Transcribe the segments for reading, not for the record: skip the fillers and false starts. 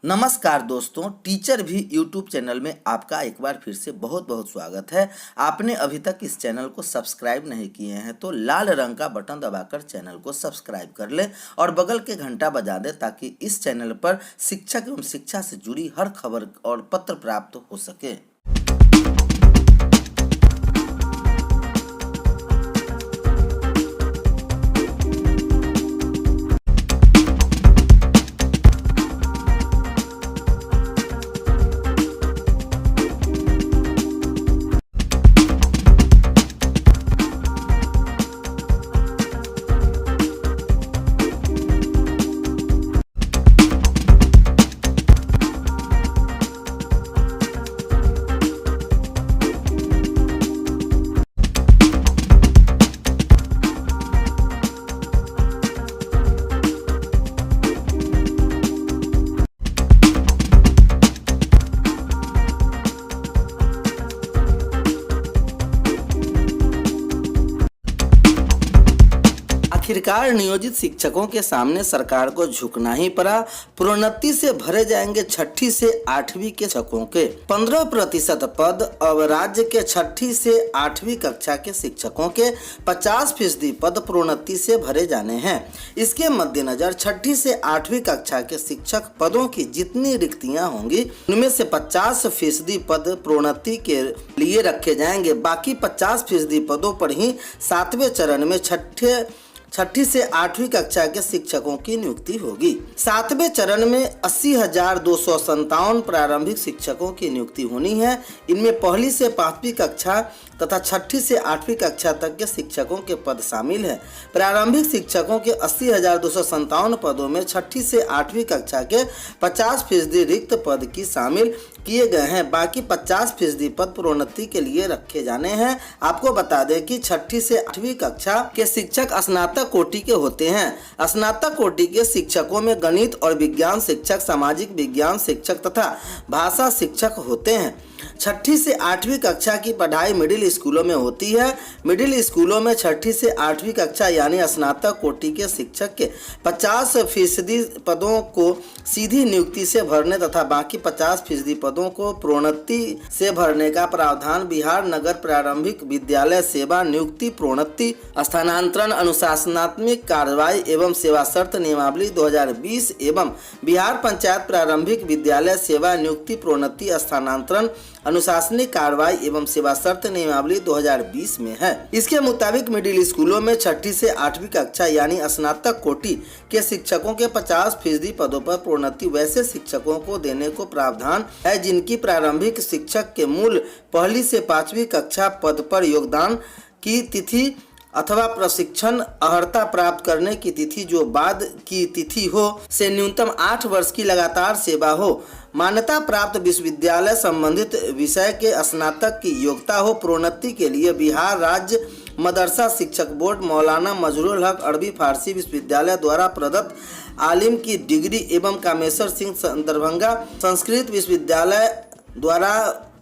नमस्कार दोस्तों, टीचर भी यूट्यूब चैनल में आपका एक बार फिर से बहुत बहुत स्वागत है। आपने अभी तक इस चैनल को सब्सक्राइब नहीं किए हैं तो लाल रंग का बटन दबाकर चैनल को सब्सक्राइब कर लें और बगल के घंटा बजा दें ताकि इस चैनल पर शिक्षक एवं शिक्षा से जुड़ी हर खबर और पत्र प्राप्त हो सके। आखिरकार नियोजित शिक्षकों के सामने सरकार को झुकना ही पड़ा। प्रोन्नति से भरे जाएंगे छठी से आठवीं के शिक्षकों के 15% पद। अब राज्य के छठी से आठवीं कक्षा के शिक्षकों के 50% पद प्रोन्नति से भरे जाने हैं। इसके मद्देनजर छठी से आठवीं कक्षा के शिक्षक पदों की जितनी रिक्तियां होंगी उनमें से 50% पद प्रोन्नति के लिए रखे जाएंगे। बाकी 50% पदों पर ही 7वें चरण में छठी से आठवीं कक्षा के शिक्षकों की नियुक्ति होगी। 7वें चरण में 80,257 प्रारंभिक शिक्षकों की नियुक्ति होनी है। इनमें पहली से 5वीं कक्षा तथा छठी से 8वीं कक्षा तक के शिक्षकों के पद शामिल है। प्रारंभिक शिक्षकों के 80,257 पदों में छठी से 8वीं कक्षा के 50% रिक्त पद की शामिल किए गए हैं। बाकी 50% पद प्रोन्नति के लिए रखे जाने हैं। आपको बता दें कि छठी से 8वीं कक्षा के शिक्षक स्नातक कोटि के होते हैं। स्नातक कोटि के शिक्षकों में गणित और विज्ञान शिक्षक, सामाजिक विज्ञान शिक्षक तथा भाषा शिक्षक होते हैं। छठी से 8वीं कक्षा की पढ़ाई मिडिल स्कूलों में होती है। मिडिल स्कूलों में छठी से 8वीं कक्षा यानी स्नातक कोटि के शिक्षक के 50% पदों को सीधी नियुक्ति से भरने तथा बाकी 50% पदों को प्रोन्नति से भरने का प्रावधान बिहार नगर प्रारंभिक विद्यालय सेवा नियुक्ति प्रोन्नति स्थानांतरण अनुशासनात्मक कार्रवाई एवं सेवा शर्त नियमावली 2020 एवं बिहार पंचायत प्रारंभिक विद्यालय सेवा नियुक्ति प्रोन्नति स्थानांतरण अनुशासनिक कार्रवाई एवं सेवा शर्त नियमावली 2020 में है। इसके मुताबिक मिडिल स्कूलों में छठी से 8वीं कक्षा यानी स्नातक कोटि के शिक्षकों के 50% पदों पर प्रोन्नति वैसे शिक्षकों को देने को प्रावधान है जिनकी प्रारंभिक शिक्षक के मूल पहली से 5वीं कक्षा पद पर योगदान की तिथि अथवा प्रशिक्षण अर्हता प्राप्त करने की तिथि जो बाद की तिथि हो से न्यूनतम 8 वर्ष की लगातार सेवा हो, मान्यता प्राप्त विश्वविद्यालय संबंधित विषय के स्नातक की योग्यता हो। प्रोन्नति के लिए बिहार राज्य मदरसा शिक्षक बोर्ड मौलाना मजरूल हक अरबी फारसी विश्वविद्यालय द्वारा प्रदत्त आलिम की डिग्री एवं कामेश्वर सिंह दरभंगा संस्कृत विश्वविद्यालय द्वारा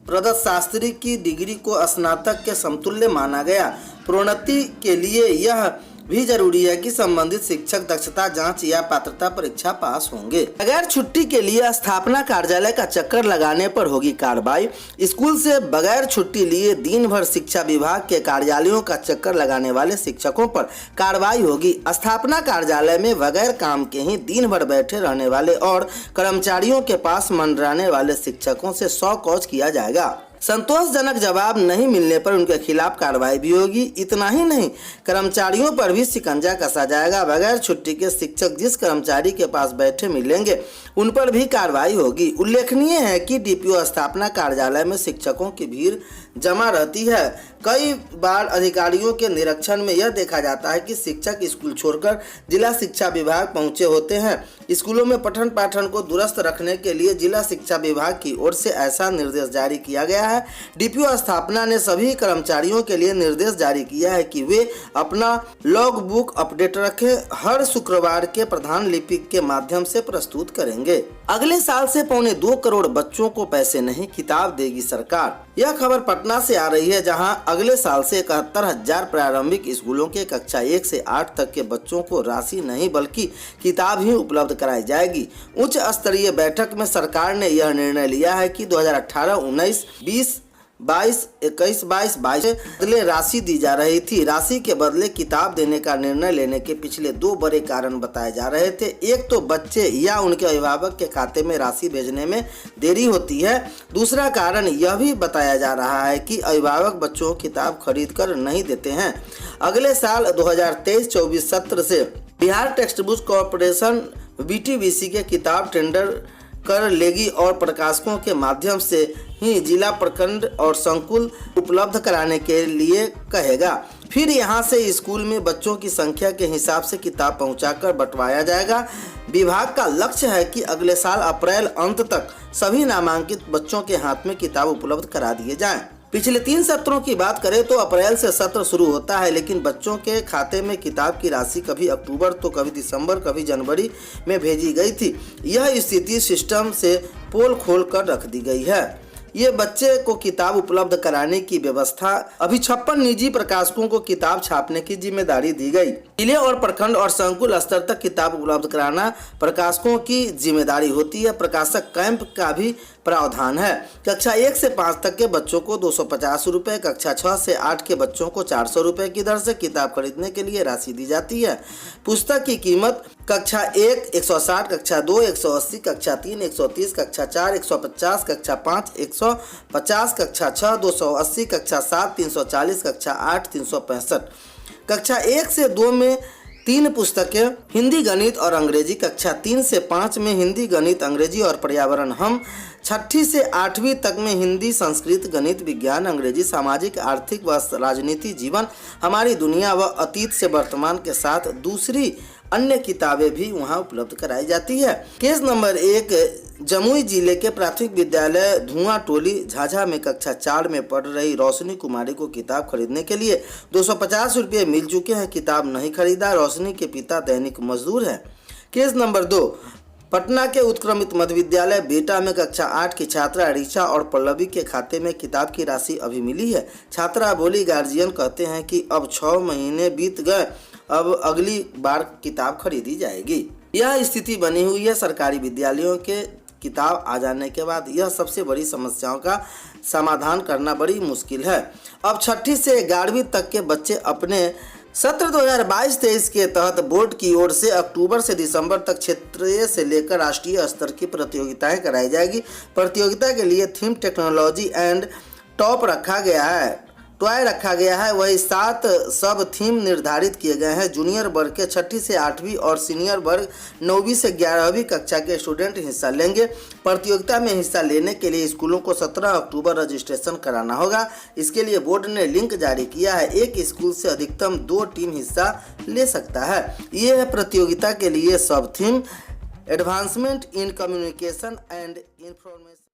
प्रदत्त शास्त्री की डिग्री को स्नातक के समतुल्य माना गया। प्रोन्नति के लिए यह भी जरूरी है कि संबंधित शिक्षक दक्षता जांच या पात्रता परीक्षा पास होंगे। बगैर छुट्टी के लिए स्थापना कार्यालय का चक्कर लगाने पर होगी कार्रवाई। स्कूल से बगैर छुट्टी लिए दिन भर शिक्षा विभाग के कार्यालयों का चक्कर लगाने वाले शिक्षकों पर कार्रवाई होगी। स्थापना कार्यालय में बगैर काम के ही दिन भर बैठे रहने वाले और कर्मचारियों के पास मंडराने वाले शिक्षकों से 100 कौज किया जाएगा। संतोषजनक जवाब नहीं मिलने पर उनके खिलाफ कार्रवाई भी होगी। इतना ही नहीं, कर्मचारियों पर भी शिकंजा कसा जाएगा। बगैर छुट्टी के शिक्षक जिस कर्मचारी के पास बैठे मिलेंगे उन पर भी कार्रवाई होगी। उल्लेखनीय है कि डीपीओ स्थापना कार्यालय में शिक्षकों की भीड़ जमा रहती है। कई बार अधिकारियों के निरीक्षण में यह देखा जाता है कि शिक्षक स्कूल छोड़कर जिला शिक्षा विभाग पहुंचे होते हैं। स्कूलों में पठन पाठन को दुरुस्त रखने के लिए जिला शिक्षा विभाग की ओर से ऐसा निर्देश जारी किया गया है। डीपीओ स्थापना ने सभी कर्मचारियों के लिए निर्देश जारी किया है कि वे अपना लॉग बुक अपडेट रखें। हर शुक्रवार के प्रधान लिपिक के माध्यम से प्रस्तुत करेंगे। अगले साल से 2.25 करोड़ बच्चों को पैसे नहीं, किताब देगी सरकार। यह खबर पटना से आ रही है, जहां अगले साल से 71,000 प्रारंभिक स्कूलों के कक्षा 1 से 8 तक के बच्चों को राशि नहीं बल्कि किताब ही उपलब्ध उपलब्ध कराई जाएगी। उच्च स्तरीय बैठक में सरकार ने यह निर्णय लिया है कि 2018-19, 20-21 बदले राशि दी जा रही थी। राशि के बदले किताब देने का निर्णय लेने के पिछले 2 बड़े कारण बताए जा रहे थे। एक तो बच्चे या उनके अभिभावक के खाते में राशि भेजने में देरी होती है। दूसरा कारण यह भी बताया जा रहा है कि अभिभावक बच्चों को किताब खरीद कर नहीं देते हैं। अगले साल 2023-24 सत्र से Bihar text book corporation BTBC के किताब टेंडर कर लेगी और प्रकाशकों के माध्यम से ही जिला, प्रखंड और संकुल उपलब्ध कराने के लिए कहेगा। फिर यहां से स्कूल में बच्चों की संख्या के हिसाब से किताब पहुंचाकर बंटवाया जाएगा। विभाग का लक्ष्य है कि अगले साल अप्रैल अंत तक सभी नामांकित बच्चों के हाथ में किताब उपलब्ध करा दिए जाएं। पिछले 3 सत्रों की बात करें तो अप्रैल से सत्र शुरू होता है, लेकिन बच्चों के खाते में किताब की राशि कभी अक्टूबर तो कभी दिसंबर, कभी जनवरी में भेजी गई थी। यह स्थिति सिस्टम से पोल खोल कर रख दी गई है। ये बच्चे को किताब उपलब्ध कराने की व्यवस्था अभी 56 निजी प्रकाशकों को किताब छापने की जिम्मेदारी दी गई। जिले और प्रखंड और संकुल स्तर तक किताब उपलब्ध कराना प्रकाशकों की जिम्मेदारी होती है। प्रकाशक कैंप का भी प्रावधान है। कक्षा 1 से 5 तक के बच्चों को 250 रुपये, कक्षा 6 से 8 के बच्चों को 400 रुपये की दर से किताब खरीदने के लिए राशि दी जाती है। पुस्तक की कीमत कक्षा 1 160, कक्षा 2 180, कक्षा 3 130, कक्षा 4 150, कक्षा 5 150, कक्षा 6 280, कक्षा 7 340, कक्षा 8 365। कक्षा 1 से 2 में 3 पुस्तकें हिंदी, गणित और अंग्रेजी, कक्षा 3 से 5 में हिंदी, गणित, अंग्रेजी और पर्यावरण। हम 6ठी से 8वीं तक में हिंदी, संस्कृत, गणित, विज्ञान, अंग्रेजी, सामाजिक, आर्थिक व राजनीति, जीवन, हमारी दुनिया व अतीत से वर्तमान के साथ दूसरी अन्य किताबें भी वहां उपलब्ध कराई जाती है। केस नंबर 1, जमुई जिले के प्राथमिक विद्यालय धुआं टोली झाझा में कक्षा 4 में पढ़ रही रोशनी कुमारी को किताब खरीदने के लिए 250 रुपये मिल चुके हैं। किताब नहीं खरीदा। रोशनी के पिता दैनिक मजदूर है। केस नंबर 2, पटना के उत्क्रमित मध्य विद्यालय बेटा में कक्षा 8 की छात्रा ऋचा और पल्लवी के खाते में किताब की राशि अभी मिली है। छात्रा बोली, गार्जियन कहते हैं कि अब 6 महीने बीत गए, अब अगली बार किताब खरीदी जाएगी। यह स्थिति बनी हुई है। सरकारी विद्यालयों के किताब आ जाने के बाद यह सबसे बड़ी समस्याओं का समाधान करना बड़ी मुश्किल है। अब 6ठी से 11वीं तक के बच्चे अपने सत्र 2022-23 के तहत बोर्ड की ओर से अक्टूबर से दिसंबर तक क्षेत्रीय से लेकर राष्ट्रीय स्तर की प्रतियोगिताएं कराई जाएगी। प्रतियोगिता के लिए थीम टेक्नोलॉजी एंड टॉय रखा गया है। वही 7 सब थीम निर्धारित किए गए हैं। जूनियर वर्ग के 6ठी से 8वीं और सीनियर वर्ग 9वीं से 11वीं कक्षा के स्टूडेंट हिस्सा लेंगे। प्रतियोगिता में हिस्सा लेने के लिए स्कूलों को 17 अक्टूबर रजिस्ट्रेशन कराना होगा। इसके लिए बोर्ड ने लिंक जारी किया है। एक स्कूल से अधिकतम 2 टीम हिस्सा ले सकता है। ये है प्रतियोगिता के लिए सब theme, advancement in communication and information.